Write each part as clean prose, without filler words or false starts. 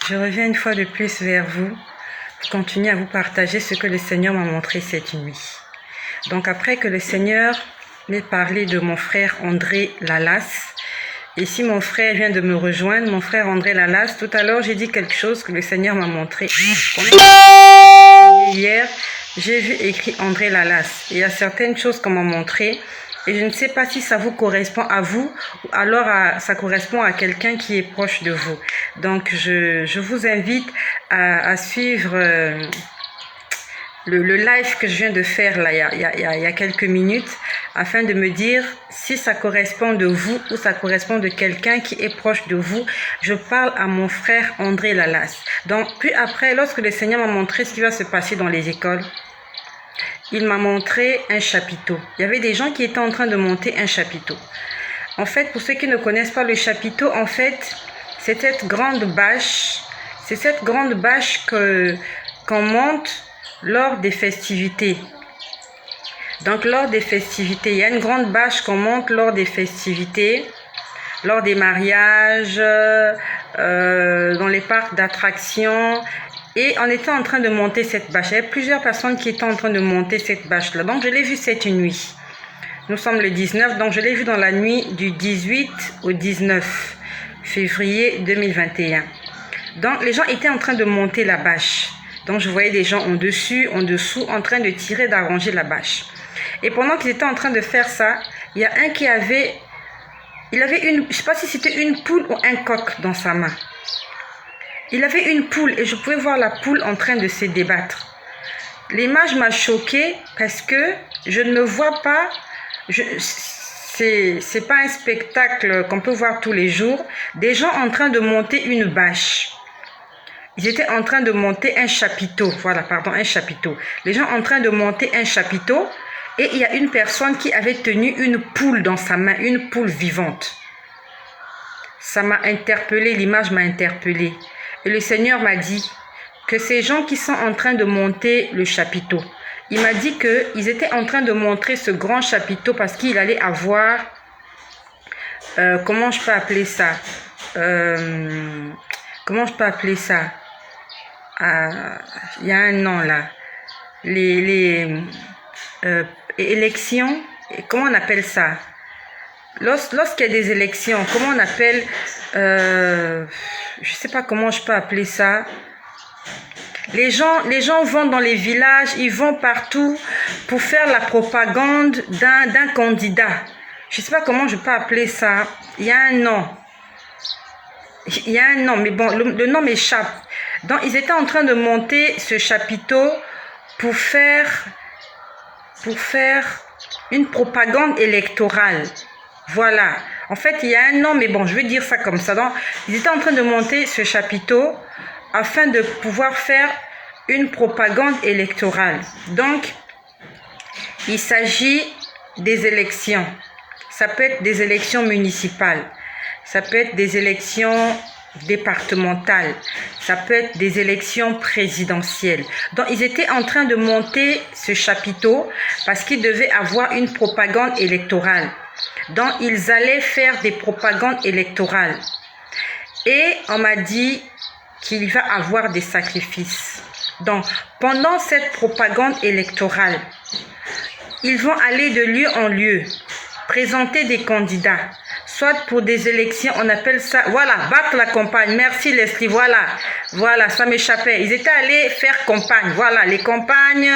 Je reviens une fois de plus vers vous pour continuer à vous partager ce que le Seigneur m'a montré cette nuit. Donc après que le Seigneur m'ait parlé de mon frère André Lalas, ici mon frère vient de me rejoindre, mon frère André Lalas, tout à l'heure j'ai dit quelque chose que le Seigneur m'a montré. Hier, j'ai vu écrit André Lalas. Il y a certaines choses qu'on m'a montré. Et je ne sais pas si ça vous correspond à vous ou alors ça correspond à quelqu'un qui est proche de vous. Donc, je vous invite à suivre le live que je viens de faire là, il y a quelques minutes afin de me dire si ça correspond de vous ou ça correspond de quelqu'un qui est proche de vous. Je parle à mon frère André Lalas. Donc, puis après, lorsque le Seigneur m'a montré ce qui va se passer dans les écoles, il m'a montré un chapiteau. Il y avait des gens qui étaient en train de monter un chapiteau. En fait, pour ceux qui ne connaissent pas le chapiteau, en fait, c'est cette grande bâche. C'est cette grande bâche qu'on monte lors des festivités. Donc, lors des festivités, il y a une grande bâche qu'on monte lors des festivités, lors des mariages, dans les parcs d'attractions. Et on était en train de monter cette bâche. Il y avait plusieurs personnes qui étaient en train de monter cette bâche-là. Donc, je l'ai vue cette nuit. Nous sommes le 19, donc je l'ai vue dans la nuit du 18 au 19 février 2021. Donc, les gens étaient en train de monter la bâche. Donc, je voyais des gens en dessus, en dessous, en train de tirer, d'arranger la bâche. Et pendant qu'ils étaient en train de faire ça, il y a un qui avait... Il avait une... Je ne sais pas si c'était une poule ou un coq dans sa main. Il avait une poule et je pouvais voir la poule en train de se débattre. L'image m'a choquée parce que je ne vois pas... C'est pas un spectacle qu'on peut voir tous les jours. Des gens en train de monter une bâche. Ils étaient en train de monter un chapiteau. Voilà, pardon, un chapiteau. Les gens en train de monter un chapiteau. Et il y a une personne qui avait tenu une poule dans sa main, une poule vivante. Ça m'a interpellée, l'image m'a interpellée. Et le Seigneur m'a dit que ces gens qui sont en train de monter le chapiteau, il m'a dit qu'ils étaient en train de montrer ce grand chapiteau parce qu'il allait avoir, comment je peux appeler ça, comment je peux appeler ça, il y a un nom là, les élections, comment on appelle ça? Lorsqu'il y a des élections, comment on appelle, je ne sais pas comment je peux appeler ça. Les gens vont dans les villages, ils vont partout pour faire la propagande d'un candidat. Je ne sais pas comment je peux appeler ça. Il y a un nom. Il y a un nom, mais bon, le nom m'échappe. Donc, ils étaient en train de monter ce chapiteau pour faire une propagande électorale. Voilà. En fait, il y a un nom, mais bon, je vais dire ça comme ça. Donc, ils étaient en train de monter ce chapiteau afin de pouvoir faire une propagande électorale. Donc, il s'agit des élections. Ça peut être des élections municipales. Ça peut être des élections départementales. Ça peut être des élections présidentielles. Donc, ils étaient en train de monter ce chapiteau parce qu'ils devaient avoir une propagande électorale. Donc, ils allaient faire des propagandes électorales. Et on m'a dit qu'il va avoir des sacrifices. Donc, pendant cette propagande électorale, ils vont aller de lieu en lieu, présenter des candidats, soit pour des élections, on appelle ça, voilà, battre la campagne. Merci Leslie, voilà, ça m'échappait. Ils étaient allés faire campagne, voilà, les campagnes,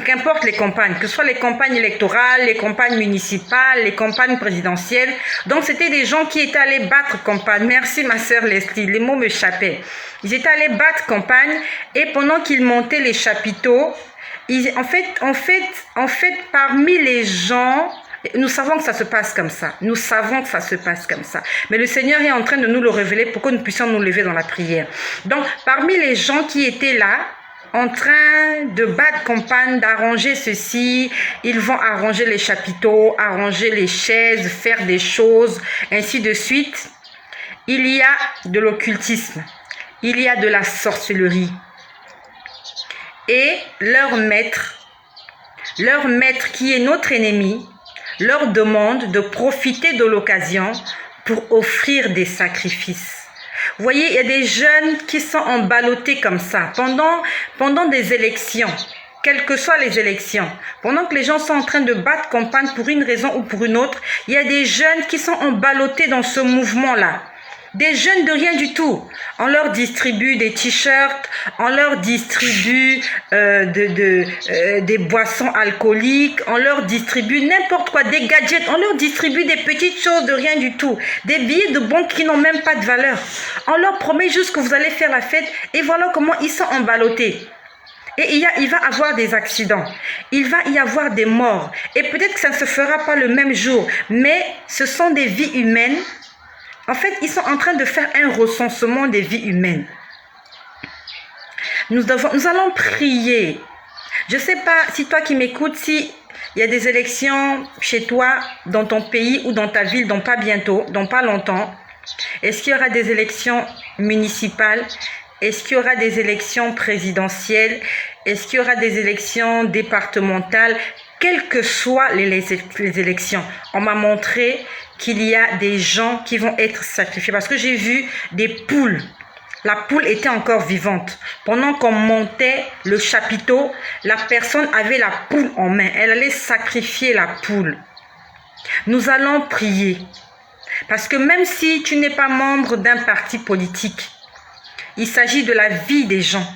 qu'importe les campagnes, que ce soit les campagnes électorales, les campagnes municipales, les campagnes présidentielles. Donc, c'était des gens qui étaient allés battre campagne. Merci ma sœur Leslie, les mots m'échappaient. Ils étaient allés battre campagne et pendant qu'ils montaient les chapiteaux, en fait, parmi les gens, nous savons que ça se passe comme ça. Nous savons que ça se passe comme ça. Mais le Seigneur est en train de nous le révéler pour que nous puissions nous lever dans la prière. Donc, parmi les gens qui étaient là, en train de battre campagne, d'arranger ceci, ils vont arranger les chapiteaux, arranger les chaises, faire des choses, ainsi de suite. Il y a de l'occultisme. Il y a de la sorcellerie. Et leur maître qui est notre ennemi, leur demande de profiter de l'occasion pour offrir des sacrifices. Vous voyez, il y a des jeunes qui sont emballottés comme ça pendant des élections. Quelles que soient les élections, pendant que les gens sont en train de battre campagne pour une raison ou pour une autre, il y a des jeunes qui sont emballottés dans ce mouvement-là. Des jeunes de rien du tout. On leur distribue des t-shirts, on leur distribue des boissons alcooliques, on leur distribue n'importe quoi, des gadgets, on leur distribue des petites choses de rien du tout, des billets de banque qui n'ont même pas de valeur. On leur promet juste que vous allez faire la fête et voilà comment ils sont emballottés. Et il va y avoir des accidents, il va y avoir des morts. Et peut-être que ça ne se fera pas le même jour, mais ce sont des vies humaines. En fait, ils sont en train de faire un recensement des vies humaines. Nous allons prier. Je ne sais pas si toi qui m'écoutes, si il y a des élections chez toi, dans ton pays ou dans ta ville, dans pas bientôt, dans pas longtemps. Est-ce qu'il y aura des élections municipales? Est-ce qu'il y aura des élections présidentielles? Est-ce qu'il y aura des élections départementales? Quelles que soient les élections, on m'a montré qu'il y a des gens qui vont être sacrifiés. Parce que j'ai vu des poules. La poule était encore vivante. Pendant qu'on montait le chapiteau, la personne avait la poule en main. Elle allait sacrifier la poule. Nous allons prier. Parce que même si tu n'es pas membre d'un parti politique, il s'agit de la vie des gens.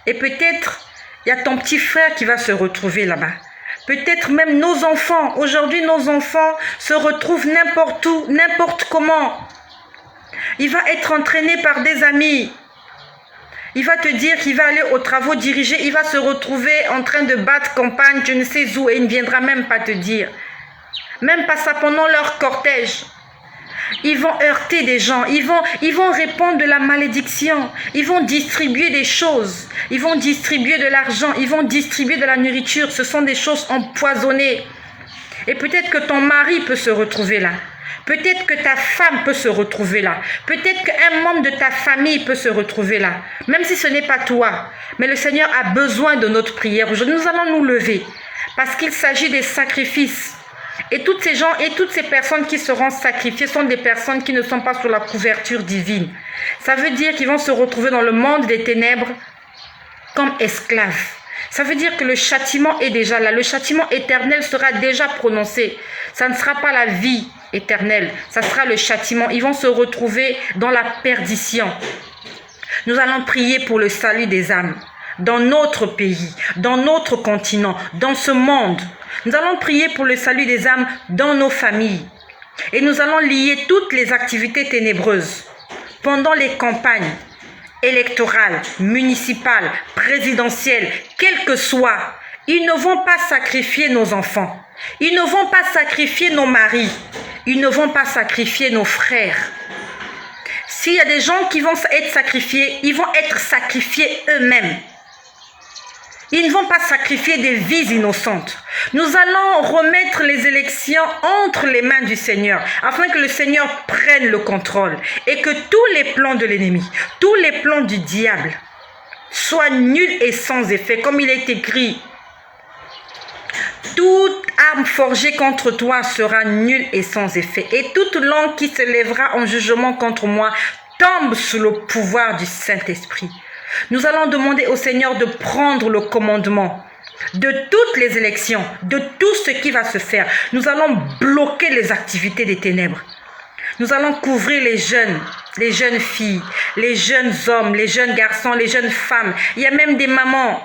Et peut-être, il y a ton petit frère qui va se retrouver là-bas. Peut-être même nos enfants. Aujourd'hui, nos enfants se retrouvent n'importe où, n'importe comment. Il va être entraîné par des amis. Il va te dire qu'il va aller aux travaux dirigés. Il va se retrouver en train de battre campagne, je ne sais où, et il ne viendra même pas te dire. Même pas ça pendant leur cortège. Ils vont heurter des gens, ils vont répandre de la malédiction, ils vont distribuer des choses, ils vont distribuer de l'argent, ils vont distribuer de la nourriture. Ce sont des choses empoisonnées. Et peut-être que ton mari peut se retrouver là. Peut-être que ta femme peut se retrouver là. Peut-être qu'un membre de ta famille peut se retrouver là. Même si ce n'est pas toi. Mais le Seigneur a besoin de notre prière. Aujourd'hui, nous allons nous lever parce qu'il s'agit des sacrifices. Et tous ces gens et toutes ces personnes qui seront sacrifiées sont des personnes qui ne sont pas sous la couverture divine. Ça veut dire qu'ils vont se retrouver dans le monde des ténèbres comme esclaves. Ça veut dire que le châtiment est déjà là. Le châtiment éternel sera déjà prononcé. Ça ne sera pas la vie éternelle. Ça sera le châtiment. Ils vont se retrouver dans la perdition. Nous allons prier pour le salut des âmes. Dans notre pays, dans notre continent, dans ce monde. Nous allons prier pour le salut des âmes dans nos familles. Et nous allons lier toutes les activités ténébreuses pendant les campagnes électorales, municipales, présidentielles, quelles que soient. Ils ne vont pas sacrifier nos enfants. Ils ne vont pas sacrifier nos maris. Ils ne vont pas sacrifier nos frères. S'il y a des gens qui vont être sacrifiés, ils vont être sacrifiés eux-mêmes. Ils ne vont pas sacrifier des vies innocentes. Nous allons remettre les élections entre les mains du Seigneur, afin que le Seigneur prenne le contrôle et que tous les plans de l'ennemi, tous les plans du diable soient nuls et sans effet, comme il est écrit. Toute arme forgée contre toi sera nulle et sans effet, et toute langue qui se lèvera en jugement contre moi tombe sous le pouvoir du Saint-Esprit. Nous allons demander au Seigneur de prendre le commandement de toutes les élections, de tout ce qui va se faire. Nous allons bloquer les activités des ténèbres. Nous allons couvrir les jeunes filles, les jeunes hommes, les jeunes garçons, les jeunes femmes. Il y a même des mamans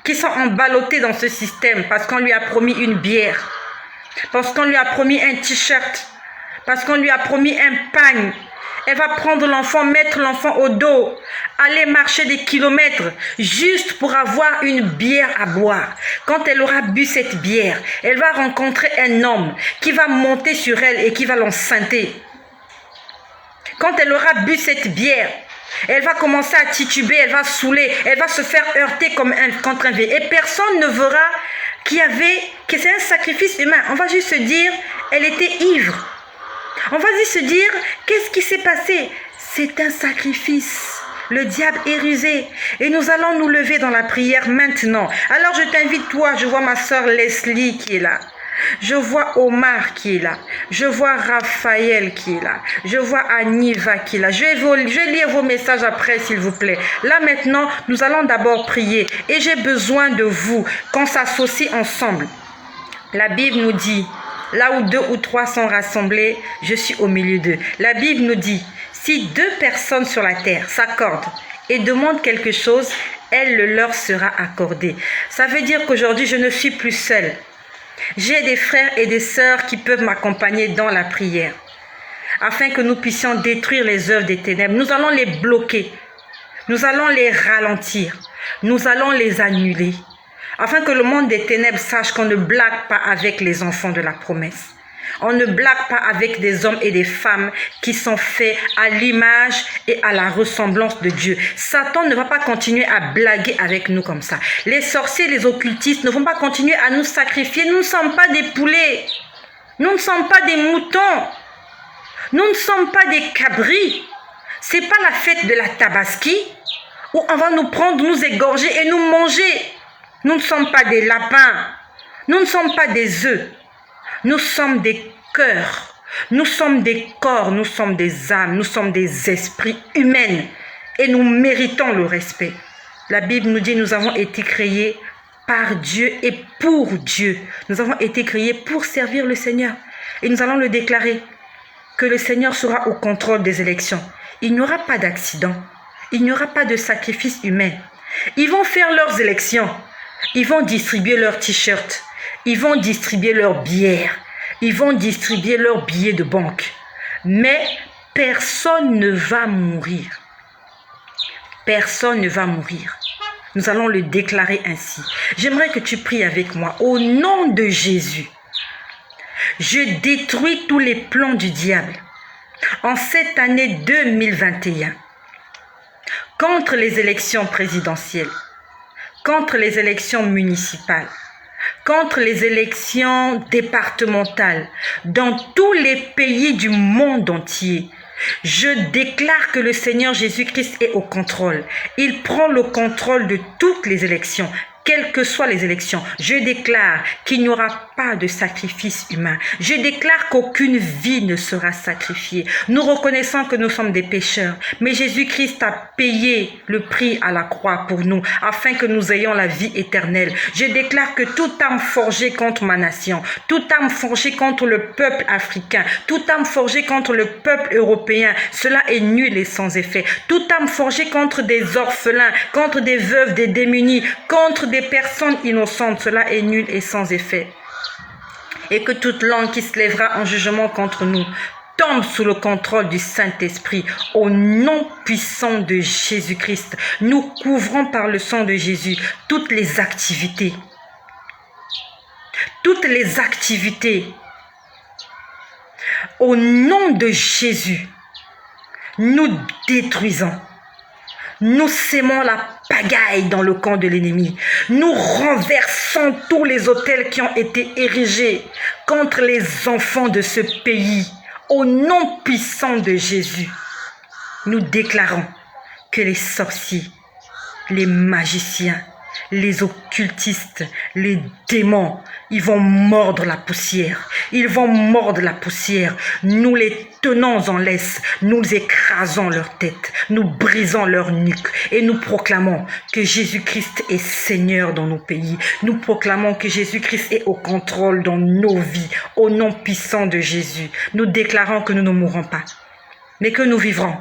qui sont emballottées dans ce système parce qu'on lui a promis une bière, parce qu'on lui a promis un t-shirt, parce qu'on lui a promis un pagne. Elle va prendre l'enfant, mettre l'enfant au dos, aller marcher des kilomètres juste pour avoir une bière à boire. Quand elle aura bu cette bière, elle va rencontrer un homme qui va monter sur elle et qui va l'enceinter. Quand elle aura bu cette bière, elle va commencer à tituber, elle va saouler, elle va se faire heurter contre un véhicule. Et personne ne verra que c'est un sacrifice humain. On va juste se dire, elle était ivre. On va juste se dire, qu'est-ce qui s'est passé? C'est un sacrifice. Le diable est rusé. Et nous allons nous lever dans la prière maintenant. Alors je t'invite, toi, je vois ma soeur Leslie qui est là. Je vois Omar qui est là. Je vois Raphaël qui est là. Je vois Aniva qui est là. Je vais lire vos messages après, s'il vous plaît. Là, maintenant, nous allons d'abord prier. Et j'ai besoin de vous, qu'on s'associe ensemble. La Bible nous dit, là où 2 ou 3 sont rassemblés, je suis au milieu d'eux. La Bible nous dit, si 2 personnes sur la terre s'accordent et demandent quelque chose, elle le leur sera accordé. Ça veut dire qu'aujourd'hui, je ne suis plus seule. J'ai des frères et des sœurs qui peuvent m'accompagner dans la prière, afin que nous puissions détruire les œuvres des ténèbres. Nous allons les bloquer, nous allons les ralentir, nous allons les annuler, afin que le monde des ténèbres sache qu'on ne blague pas avec les enfants de la promesse. On ne blague pas avec des hommes et des femmes qui sont faits à l'image et à la ressemblance de Dieu. Satan ne va pas continuer à blaguer avec nous comme ça. Les sorciers, les occultistes ne vont pas continuer à nous sacrifier. Nous ne sommes pas des poulets. Nous ne sommes pas des moutons. Nous ne sommes pas des cabris. Ce n'est pas la fête de la Tabaski où on va nous prendre, nous égorger et nous manger. Nous ne sommes pas des lapins. Nous ne sommes pas des œufs. Nous sommes des cœurs, nous sommes des corps, nous sommes des âmes, nous sommes des esprits humains et nous méritons le respect. La Bible nous dit, nous avons été créés par Dieu et pour Dieu. Nous avons été créés pour servir le Seigneur et nous allons le déclarer que le Seigneur sera au contrôle des élections. Il n'y aura pas d'accident, il n'y aura pas de sacrifice humain. Ils vont faire leurs élections, ils vont distribuer leurs t-shirts. Ils vont distribuer leurs bières, ils vont distribuer leurs billets de banque. Mais personne ne va mourir. Personne ne va mourir. Nous allons le déclarer ainsi. J'aimerais que tu pries avec moi. Au nom de Jésus, je détruis tous les plans du diable en cette année 2021 contre les élections présidentielles, contre les élections municipales, contre les élections départementales dans tous les pays du monde entier. Je déclare que le Seigneur Jésus-Christ est au contrôle. Il prend le contrôle de toutes les élections. Quelles que soient les élections, je déclare qu'il n'y aura pas de sacrifice humain. Je déclare qu'aucune vie ne sera sacrifiée. Nous reconnaissons que nous sommes des pécheurs, mais Jésus-Christ a payé le prix à la croix pour nous, afin que nous ayons la vie éternelle. Je déclare que toute âme forgée contre ma nation, toute âme forgée contre le peuple africain, toute âme forgée contre le peuple européen, cela est nul et sans effet. Toute âme forgée contre des orphelins, contre des veuves, des démunis, contre des personnes innocentes, cela est nul et sans effet. Et que toute langue qui se lèvera en jugement contre nous tombe sous le contrôle du Saint-Esprit. Au nom puissant de Jésus-Christ, nous couvrons par le sang de Jésus toutes les activités. Toutes les activités. Au nom de Jésus, nous détruisons. Nous sémons la pagaille dans le camp de l'ennemi. Nous renversons tous les autels qui ont été érigés contre les enfants de ce pays. Au nom puissant de Jésus, nous déclarons que les sorciers, les magiciens, les occultistes, les démons, ils vont mordre la poussière. Ils vont mordre la poussière. Nous les tenons en laisse. Nous écrasons leur tête. Nous brisons leur nuque. Et nous proclamons que Jésus-Christ est Seigneur dans nos pays. Nous proclamons que Jésus-Christ est au contrôle dans nos vies. Au nom puissant de Jésus, nous déclarons que nous ne mourrons pas, mais que nous vivrons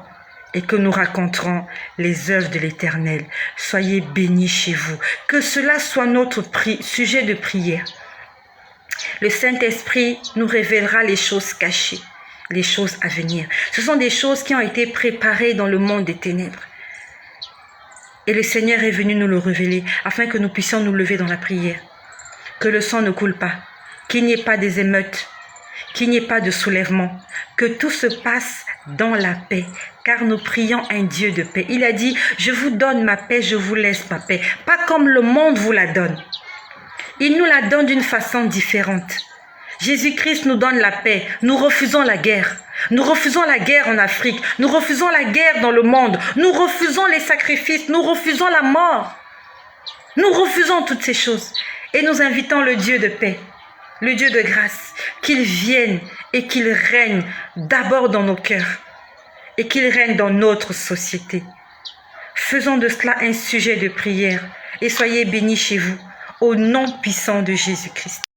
et que nous raconterons les œuvres de l'Éternel. Soyez bénis chez vous. Que cela soit notre sujet de prière. Le Saint-Esprit nous révélera les choses cachées, les choses à venir. Ce sont des choses qui ont été préparées dans le monde des ténèbres. Et le Seigneur est venu nous le révéler afin que nous puissions nous lever dans la prière. Que le sang ne coule pas, qu'il n'y ait pas des émeutes, qu'il n'y ait pas de soulèvement, que tout se passe dans la paix, car nous prions un Dieu de paix. Il a dit, je vous donne ma paix, je vous laisse ma paix. Pas comme le monde vous la donne. Il nous la donne d'une façon différente. Jésus-Christ nous donne la paix. Nous refusons la guerre. Nous refusons la guerre en Afrique. Nous refusons la guerre dans le monde. Nous refusons les sacrifices. Nous refusons la mort. Nous refusons toutes ces choses. Et nous invitons le Dieu de paix, le Dieu de grâce, qu'il vienne et qu'il règne d'abord dans nos cœurs et qu'il règne dans notre société. Faisons de cela un sujet de prière et soyez bénis chez vous, au nom puissant de Jésus-Christ.